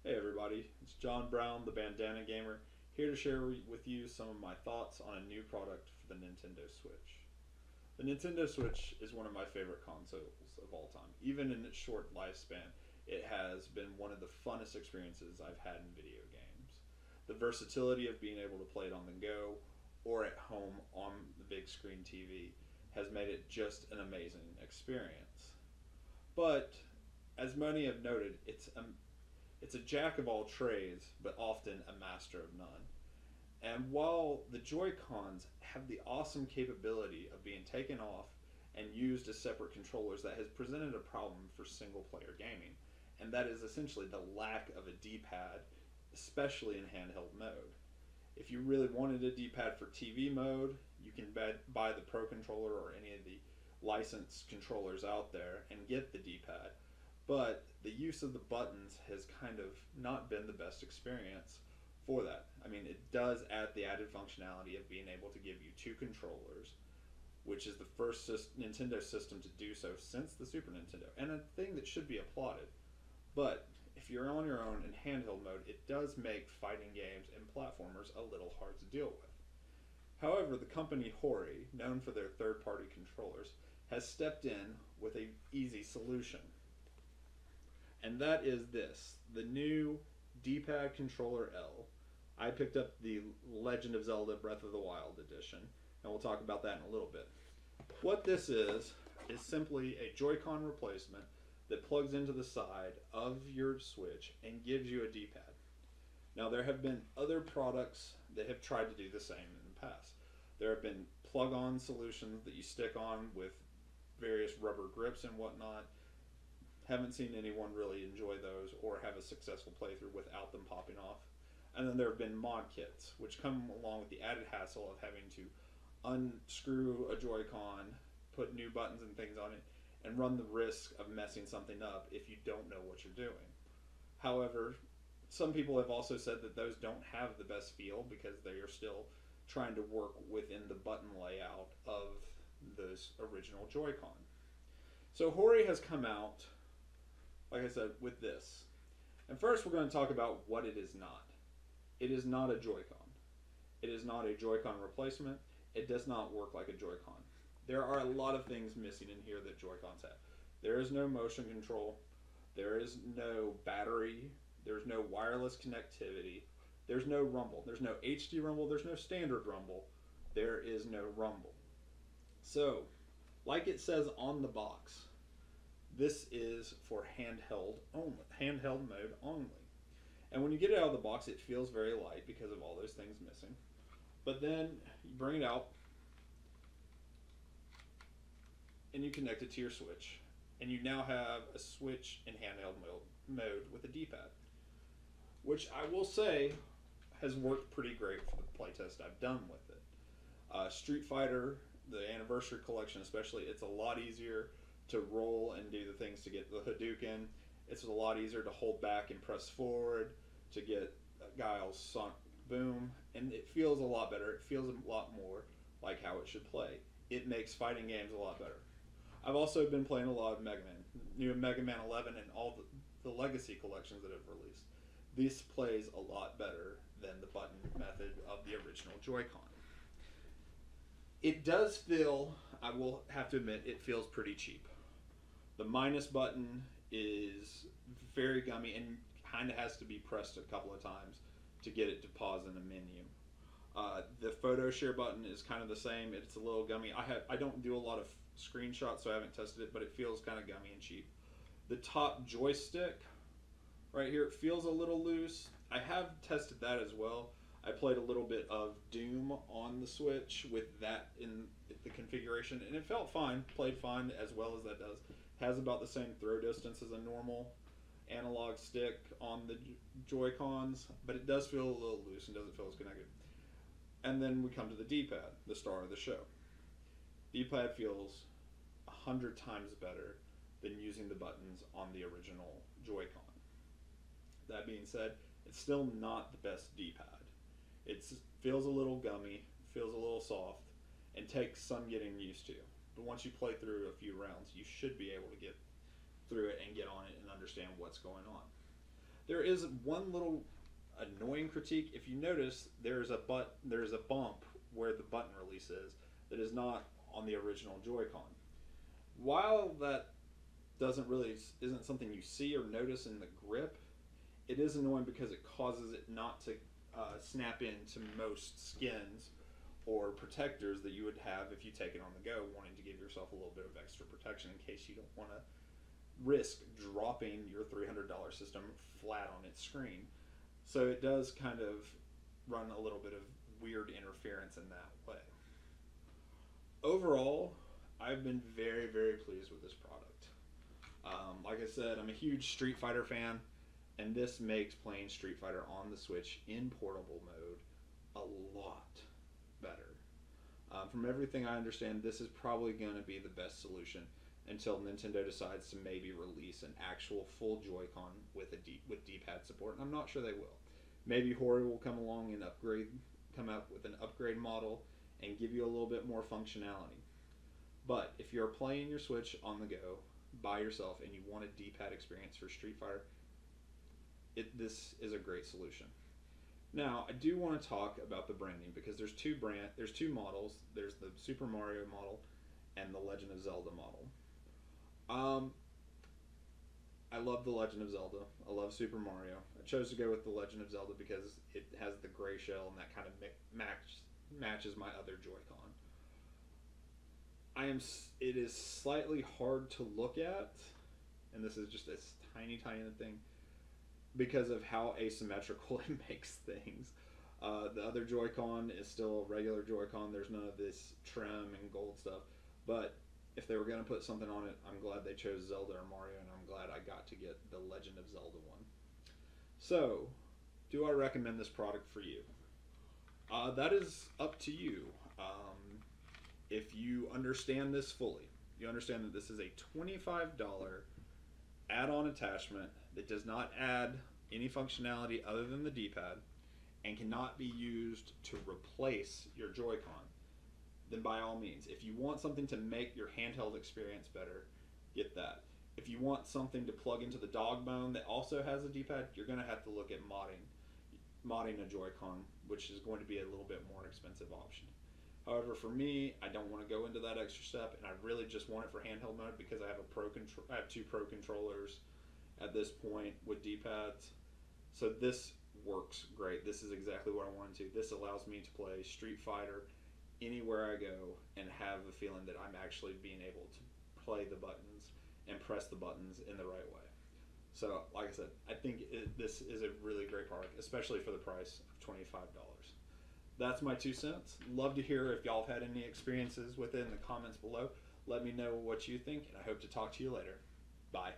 Hey everybody, it's John Brown, the Bandana Gamer, here to share with you some of my thoughts on a new product for the Nintendo Switch. The Nintendo Switch is one of my favorite consoles of all time. Even in its short lifespan, it has been one of the funnest experiences I've had in video games. The versatility of being able to play it on the go or at home on the big screen TV has made it just an amazing experience. But, as many have noted, it's a jack of all trades, but often a master of none. And while the Joy-Cons have the awesome capability of being taken off and used as separate controllers, that has presented a problem for single player gaming. And that is essentially the lack of a D-pad, especially in handheld mode. If you really wanted a D-pad for TV mode, you can buy the Pro Controller or any of the licensed controllers out there and get the D-pad. But the use of the buttons has kind of not been the best experience for that. I mean, it does add the added functionality of being able to give you two controllers, which is the first Nintendo system to do so since the Super Nintendo, and a thing that should be applauded. But if you're on your own in handheld mode, it does make fighting games and platformers a little hard to deal with. However, the company Hori, known for their third-party controllers, has stepped in with a easy solution. And that is this, the new D-pad controller L. I picked up the Legend of Zelda Breath of the Wild edition, and we'll talk about that in a little bit. What this is simply a Joy-Con replacement that plugs into the side of your Switch and gives you a D-pad. Now, there have been other products that have tried to do the same in the past. There have been plug-on solutions that you stick on with various rubber grips and whatnot. Haven't seen anyone really enjoy those or have a successful playthrough without them popping off. And then there have been mod kits, which come along with the added hassle of having to unscrew a Joy-Con, put new buttons and things on it, and run the risk of messing something up if you don't know what you're doing. However, some people have also said that those don't have the best feel because they are still trying to work within the button layout of this original Joy-Con. So Hori has come out, like I said, with this. And first we're going to talk about what it is not. It is not a Joy-Con. It is not a Joy-Con replacement. It does not work like a Joy-Con. There are a lot of things missing in here that Joy-Cons have. There is no motion control. There is no battery. There's no wireless connectivity. There's no rumble. There's no HD rumble. There's no standard rumble. There is no rumble. So, like it says on the box, this is for handheld mode only. And when you get it out of the box, it feels very light because of all those things missing. But then you bring it out and you connect it to your Switch. And you now have a Switch in handheld mode with a D-pad, which I will say has worked pretty great for the playtest I've done with it. Street Fighter, the Anniversary Collection especially, it's a lot easier to roll and do the things to get the Hadouken. It's a lot easier to hold back and press forward to get Guile's Sonic Boom, and it feels a lot better. It feels a lot more like how it should play. It makes fighting games a lot better. I've also been playing a lot of Mega Man, new Mega Man 11 and all the Legacy collections that have released. This plays a lot better than the button method of the original Joy-Con. It does feel, I will have to admit, it feels pretty cheap. The minus button is very gummy and kind of has to be pressed a couple of times to get it to pause in a menu. The photo share button is kind of the same. It's a little gummy. I don't do a lot of screenshots, so I haven't tested it, but it feels kind of gummy and cheap. The top joystick right here, it feels a little loose. I have tested that as well. I played a little bit of Doom on the Switch with that in the configuration, and it felt fine, played fine as well as that does. Has about the same throw distance as a normal analog stick on the Joy-Cons, but it does feel a little loose and doesn't feel as connected. And then we come to the D-pad, the star of the show. D-pad feels 100 times better than using the buttons on the original Joy-Con. That being said, it's still not the best D-pad. It feels a little gummy, feels a little soft, and takes some getting used to. But once you play through a few rounds, you should be able to get through it and get on it and understand what's going on. There is one little annoying critique. If you notice, there's a bump where the button release is that is not on the original Joy-Con. While that doesn't really isn't something you see or notice in the grip, it is annoying because it causes it not to snap into most skins or protectors that you would have if you take it on the go, wanting to give yourself a little bit of extra protection in case you don't want to risk dropping your $300 system flat on its screen. So it does kind of run a little bit of weird interference in that way. Overall, I've been very, very pleased with this product. Like I said, I'm a huge Street Fighter fan, and this makes playing Street Fighter on the Switch in portable mode a lot better. From everything I understand, this is probably going to be the best solution until Nintendo decides to maybe release an actual full Joy-Con with Dpad support, and I'm not sure they will. Maybe Hori will come along and come out with an upgrade model and give you a little bit more functionality. But if you're playing your Switch on the go by yourself and you want a Dpad experience for Street Fighter, this is a great solution. Now, I do want to talk about the branding because there's two models. There's the Super Mario model and the Legend of Zelda model. I love the Legend of Zelda. I love Super Mario. I chose to go with the Legend of Zelda because it has the gray shell and that kind of matches my other Joy-Con. It is slightly hard to look at, and this is just this tiny thing, because of how asymmetrical it makes things. The other Joy-Con is still a regular Joy-Con. There's none of this trim and gold stuff. But if they were going to put something on it, I'm glad they chose Zelda or Mario, and I'm glad I got to get the Legend of Zelda one. So, do I recommend this product for you? That is up to you. If you understand this fully, you understand that this is a $25 add-on attachment that does not add any functionality other than the D-pad and cannot be used to replace your Joy-Con, then by all means, if you want something to make your handheld experience better, get that. If you want something to plug into the dog bone that also has a D-pad, you're going to have to look at modding a Joy-Con, which is going to be a little bit more expensive option. However, for me, I don't want to go into that extra step, and I really just want it for handheld mode because I have two Pro controllers at this point with D-pads. So this works great. This is exactly what I wanted to. This allows me to play Street Fighter anywhere I go and have the feeling that I'm actually being able to play the buttons and press the buttons in the right way. So, like I said, I think this is a really great product, especially for the price of $25. That's my 2 cents. Love to hear if y'all have had any experiences with it in the comments below. Let me know what you think, and I hope to talk to you later. Bye.